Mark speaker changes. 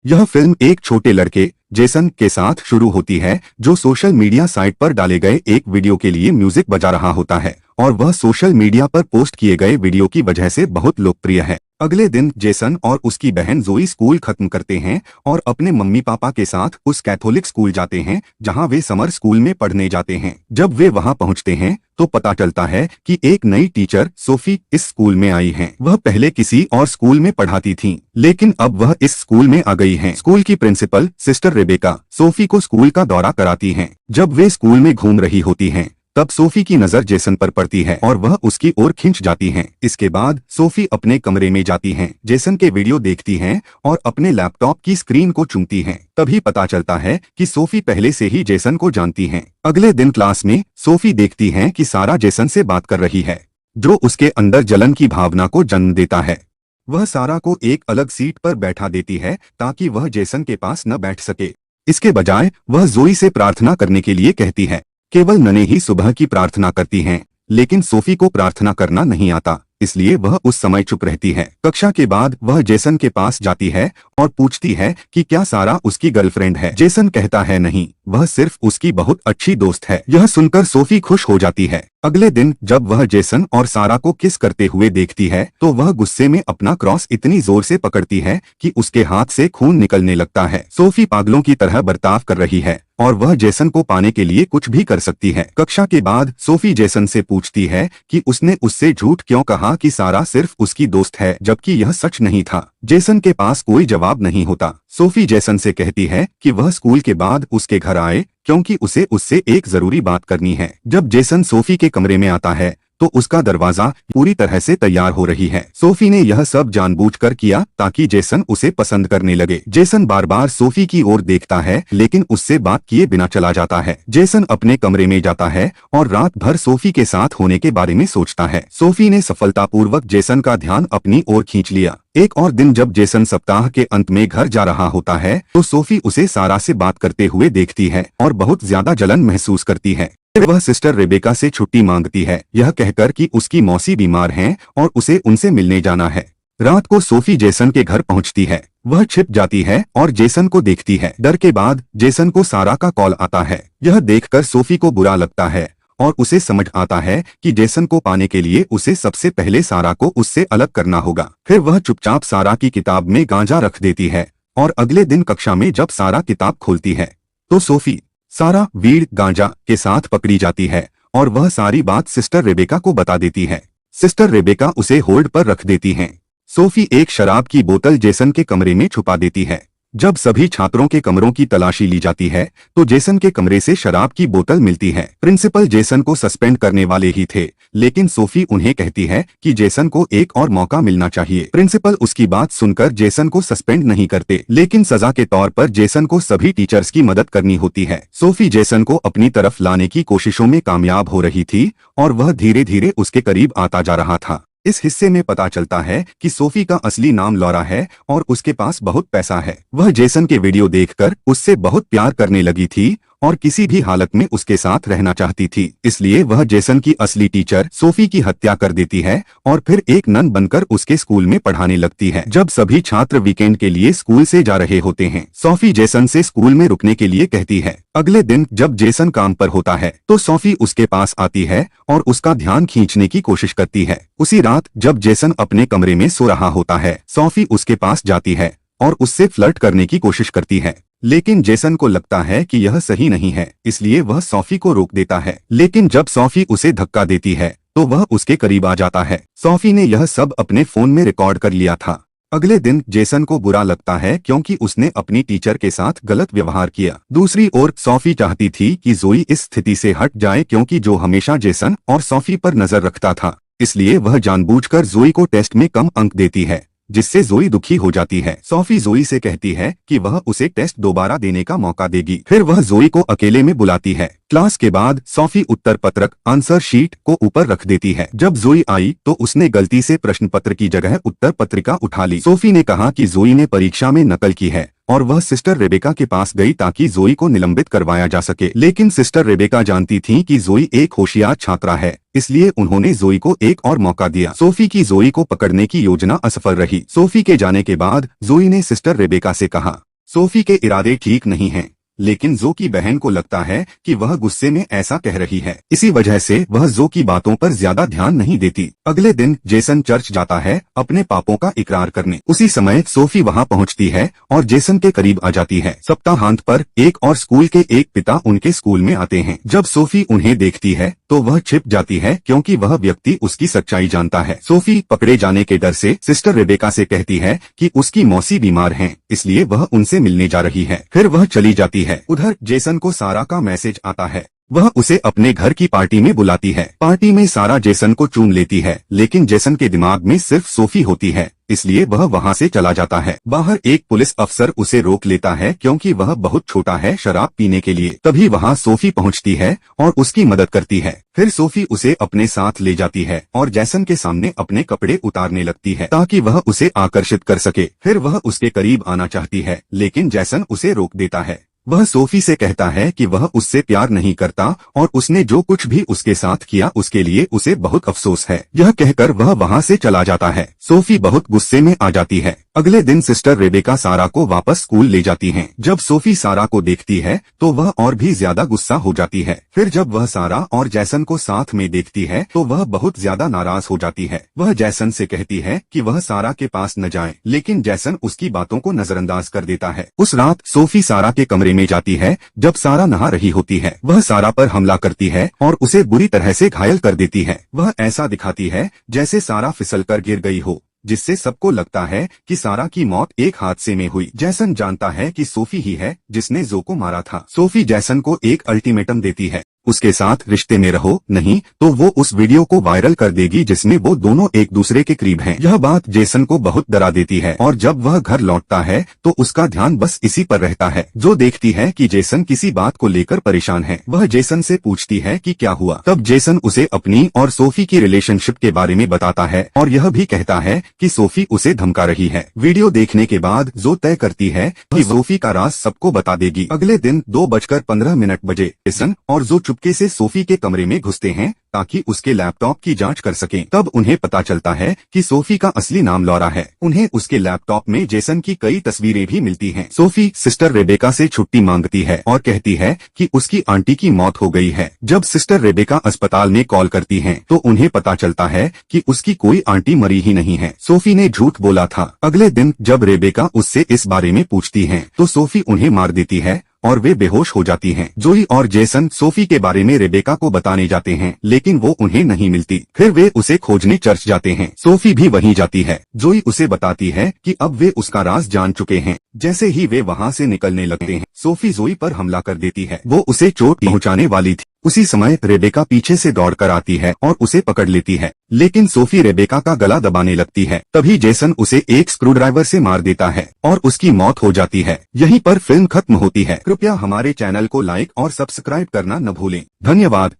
Speaker 1: यह फिल्म एक छोटे लड़के जेसन के साथ शुरू होती है जो सोशल मीडिया साइट पर डाले गए एक वीडियो के लिए म्यूजिक बजा रहा होता है और वह सोशल मीडिया पर पोस्ट किए गए वीडियो की वजह से बहुत लोकप्रिय है। अगले दिन जेसन और उसकी बहन जोई स्कूल खत्म करते हैं और अपने मम्मी पापा के साथ उस कैथोलिक स्कूल जाते हैं जहां वे समर स्कूल में पढ़ने जाते हैं। जब वे वहां पहुंचते हैं तो पता चलता है कि एक नई टीचर सोफी इस स्कूल में आई हैं। वह पहले किसी और स्कूल में पढ़ाती थीं, लेकिन अब वह इस स्कूल में आ गई हैं। स्कूल की प्रिंसिपल सिस्टर रेबेका सोफी को स्कूल का दौरा कराती हैं। जब वे स्कूल में घूम रही होती हैं तब सोफी की नजर जेसन पर पड़ती है और वह उसकी ओर खिंच जाती हैं। इसके बाद सोफी अपने कमरे में जाती हैं, जेसन के वीडियो देखती हैं और अपने लैपटॉप की स्क्रीन को चूमती हैं। तभी पता चलता है कि सोफी पहले से ही जेसन को जानती हैं। अगले दिन क्लास में सोफी देखती हैं कि सारा जेसन से बात कर रही है, जो उसके अंदर जलन की भावना को जन्म देता है। वह सारा को एक अलग सीट पर बैठा देती है ताकि वह जेसन के पास न बैठ सके। इसके बजाय वह जोई से प्रार्थना करने के लिए कहती है। केवल नने ही सुबह की प्रार्थना करती हैं, लेकिन सोफी को प्रार्थना करना नहीं आता, इसलिए वह उस समय चुप रहती है। कक्षा के बाद वह जेसन के पास जाती है और पूछती है कि क्या सारा उसकी गर्लफ्रेंड है। जेसन कहता है नहीं, वह सिर्फ उसकी बहुत अच्छी दोस्त है। यह सुनकर सोफी खुश हो जाती है। अगले दिन जब वह जेसन और सारा को किस करते हुए देखती है तो वह गुस्से में अपना क्रॉस इतनी जोर से पकड़ती है कि उसके हाथ से खून निकलने लगता है। सोफी पागलों की तरह बर्ताव कर रही है और वह जेसन को पाने के लिए कुछ भी कर सकती है। कक्षा के बाद सोफी जेसन से पूछती है कि उसने उससे झूठ क्यों कहा कि सारा सिर्फ उसकी दोस्त है, जबकि यह सच नहीं था। जेसन के पास कोई जवाब नहीं होता। सोफी जेसन से कहती है कि वह स्कूल के बाद उसके घर आए क्योंकि उसे उससे एक जरूरी बात करनी है। जब जेसन सोफी के कमरे में आता है तो उसका दरवाजा पूरी तरह से तैयार हो रही है। सोफी ने यह सब जानबूझकर किया ताकि जेसन उसे पसंद करने लगे। जेसन बार बार सोफी की ओर देखता है लेकिन उससे बात किए बिना चला जाता है। जेसन अपने कमरे में जाता है और रात भर सोफी के साथ होने के बारे में सोचता है। सोफी ने सफलतापूर्वक जेसन का ध्यान अपनी ओर खींच लिया। एक और दिन जब जेसन सप्ताह के अंत में घर जा रहा होता है तो सोफी उसे सारा से बात करते हुए देखती है और बहुत ज्यादा जलन महसूस करती है। वह सिस्टर रेबेका से छुट्टी मांगती है, यह कहकर कि उसकी मौसी बीमार हैं और उसे उनसे मिलने जाना है। रात को सोफी जेसन के घर पहुंचती है। वह छिप जाती है और जेसन को देखती है। डर के बाद जेसन को सारा का कॉल आता है। यह देखकर सोफी को बुरा लगता है और उसे समझ आता है कि जेसन को पाने के लिए उसे सबसे पहले सारा को उससे अलग करना होगा। फिर वह चुपचाप सारा की किताब में गांजा रख देती है और अगले दिन कक्षा में जब सारा किताब खोलती है तो सोफी सारा वीड गांजा के साथ पकड़ी जाती है और वह सारी बात सिस्टर रेबेका को बता देती है। सिस्टर रेबेका उसे होल्ड पर रख देती हैं। सोफी एक शराब की बोतल जेसन के कमरे में छुपा देती है। जब सभी छात्रों के कमरों की तलाशी ली जाती है तो जेसन के कमरे से शराब की बोतल मिलती है। प्रिंसिपल जेसन को सस्पेंड करने वाले ही थे, लेकिन सोफी उन्हें कहती है कि जेसन को एक और मौका मिलना चाहिए। प्रिंसिपल उसकी बात सुनकर जेसन को सस्पेंड नहीं करते, लेकिन सजा के तौर पर जेसन को सभी टीचर्स की मदद करनी होती है। सोफी जेसन को अपनी तरफ लाने की कोशिशों में कामयाब हो रही थी और वह धीरे धीरे उसके करीब आता जा रहा था। इस हिस्से में पता चलता है कि सोफी का असली नाम लॉरा है और उसके पास बहुत पैसा है। वह जेसन के वीडियो देखकर उससे बहुत प्यार करने लगी थी और किसी भी हालत में उसके साथ रहना चाहती थी। इसलिए वह जेसन की असली टीचर सोफी की हत्या कर देती है और फिर एक नन बनकर उसके स्कूल में पढ़ाने लगती है। जब सभी छात्र वीकेंड के लिए स्कूल से जा रहे होते हैं, सोफी जेसन से स्कूल में रुकने के लिए कहती है। अगले दिन जब जेसन काम पर होता है तो सोफी उसके पास आती है और उसका ध्यान खींचने की कोशिश करती है। उसी रात जब जेसन अपने कमरे में सो रहा होता है, सोफी उसके पास जाती है और उससे फ्लर्ट करने की कोशिश करती है, लेकिन जेसन को लगता है कि यह सही नहीं है, इसलिए वह सोफी को रोक देता है। लेकिन जब सोफी उसे धक्का देती है तो वह उसके करीब आ जाता है। सोफी ने यह सब अपने फोन में रिकॉर्ड कर लिया था। अगले दिन जेसन को बुरा लगता है क्योंकि उसने अपनी टीचर के साथ गलत व्यवहार किया। दूसरी ओर सोफी चाहती थी कि जोई इस स्थिति से हट जाए क्योंकि जो हमेशा जेसन और सोफी पर नजर रखता था, इसलिए वह जानबूझकर जोई को टेस्ट में कम अंक देती है, जिससे जोई दुखी हो जाती है। सोफी जोई से कहती है कि वह उसे टेस्ट दोबारा देने का मौका देगी। फिर वह जोई को अकेले में बुलाती है। क्लास के बाद सोफी उत्तर पत्रक आंसर शीट को ऊपर रख देती है। जब जोई आई तो उसने गलती से प्रश्न पत्र की जगह उत्तर पत्रिका उठा ली। सोफी ने कहा कि जोई ने परीक्षा में नकल की है और वह सिस्टर रेबेका के पास गई ताकि जोई को निलंबित करवाया जा सके, लेकिन सिस्टर रेबेका जानती थी कि जोई एक होशियार छात्रा है, इसलिए उन्होंने जोई को एक और मौका दिया। सोफी की जोई को पकड़ने की योजना असफल रही। सोफी के जाने के बाद जोई ने सिस्टर रेबेका से कहा सोफी के इरादे ठीक नहीं हैं, लेकिन जो की बहन को लगता है कि वह गुस्से में ऐसा कह रही है। इसी वजह से वह जो की बातों पर ज्यादा ध्यान नहीं देती। अगले दिन जेसन चर्च जाता है अपने पापों का इकरार करने। उसी समय सोफी वहां पहुंचती है और जेसन के करीब आ जाती है। सप्ताहांत पर एक और स्कूल के एक पिता उनके स्कूल में आते हैं। जब सोफी उन्हें देखती है तो वह छिप जाती है, क्योंकि वह व्यक्ति उसकी सच्चाई जानता है। सोफी पकड़े जाने के डर से सिस्टर रेबेका से कहती है कि उसकी मौसी बीमार हैं, इसलिए वह उनसे मिलने जा रही है। फिर वह चली जाती है। उधर जेसन को सारा का मैसेज आता है। वह उसे अपने घर की पार्टी में बुलाती है। पार्टी में सारा जेसन को चूम लेती है, लेकिन जेसन के दिमाग में सिर्फ सोफी होती है, इसलिए वह वहां से चला जाता है। बाहर एक पुलिस अफसर उसे रोक लेता है, क्योंकि वह बहुत छोटा है शराब पीने के लिए। तभी वहां सोफी पहुंचती है और उसकी मदद करती है। फिर सोफी उसे अपने साथ ले जाती है और जेसन के सामने अपने कपड़े उतारने लगती है, ताकि वह उसे आकर्षित कर सके। फिर वह उसके करीब आना चाहती है, लेकिन जेसन उसे रोक देता है। वह सोफी से कहता है कि वह उससे प्यार नहीं करता और उसने जो कुछ भी उसके साथ किया उसके लिए उसे बहुत अफसोस है। यह कहकर वह वहां से चला जाता है। सोफी बहुत गुस्से में आ जाती है। अगले दिन सिस्टर रेबेका सारा को वापस स्कूल ले जाती हैं। जब सोफी सारा को देखती है तो वह और भी ज्यादा गुस्सा हो जाती है। फिर जब वह सारा और जैसन को साथ में देखती है तो वह बहुत ज्यादा नाराज हो जाती है। वह जैसन से कहती है कि वह सारा के पास न जाए, लेकिन जैसन उसकी बातों को नजरअंदाज कर देता है। उस रात सोफी सारा के कमरे में जाती है। जब सारा नहा रही होती है, वह सारा पर हमला करती है और उसे बुरी तरह से घायल कर देती है। वह ऐसा दिखाती है जैसे सारा फिसलकर गिर गई हो, जिससे सबको लगता है कि सारा की मौत एक हादसे में हुई। जैसन जानता है कि सोफी ही है जिसने जो को मारा था। सोफी जैसन को एक अल्टीमेटम देती है, उसके साथ रिश्ते में रहो, नहीं तो वो उस वीडियो को वायरल कर देगी जिसमें वो दोनों एक दूसरे के करीब हैं। यह बात जेसन को बहुत डरा देती है और जब वह घर लौटता है तो उसका ध्यान बस इसी पर रहता है। जो देखती है कि जेसन किसी बात को लेकर परेशान है। वह जेसन से पूछती है कि क्या हुआ। तब जेसन उसे अपनी और सोफी की रिलेशनशिप के बारे में बताता है और यह भी कहता है कि सोफी उसे धमका रही है। वीडियो देखने के बाद जो तय करती है कि सोफी का राज सबको बता देगी। अगले दिन 2:15 बजे जेसन और जो चुपके से सोफी के कमरे में घुसते हैं ताकि उसके लैपटॉप की जांच कर सकें। तब उन्हें पता चलता है कि सोफी का असली नाम लॉरा है। उन्हें उसके लैपटॉप में जेसन की कई तस्वीरें भी मिलती हैं। सोफी सिस्टर रेबेका से छुट्टी मांगती है और कहती है कि उसकी आंटी की मौत हो गई है। जब सिस्टर रेबेका अस्पताल में कॉल करती हैं, तो उन्हें पता चलता है कि उसकी कोई आंटी मरी ही नहीं है। सोफी ने झूठ बोला था। अगले दिन जब रेबेका उससे इस बारे में पूछती है तो सोफी उन्हें मार देती है और वे बेहोश हो जाती हैं। जोई और जेसन सोफी के बारे में रेबेका को बताने जाते हैं, लेकिन वो उन्हें नहीं मिलती। फिर वे उसे खोजने चर्च जाते हैं। सोफी भी वहीं जाती है। जोई उसे बताती है कि अब वे उसका राज जान चुके हैं। जैसे ही वे वहां से निकलने लगते हैं, सोफी जोई पर हमला कर देती है। वो उसे चोट पहुंचाने वाली थी। उसी समय रेबेका पीछे से दौड़कर आती है और उसे पकड़ लेती है, लेकिन सोफी रेबेका का गला दबाने लगती है। तभी जेसन उसे एक स्क्रूड्राइवर से मार देता है और उसकी मौत हो जाती है। यहीं पर फिल्म खत्म होती है। कृपया हमारे चैनल को लाइक और सब्सक्राइब करना न भूलें। धन्यवाद।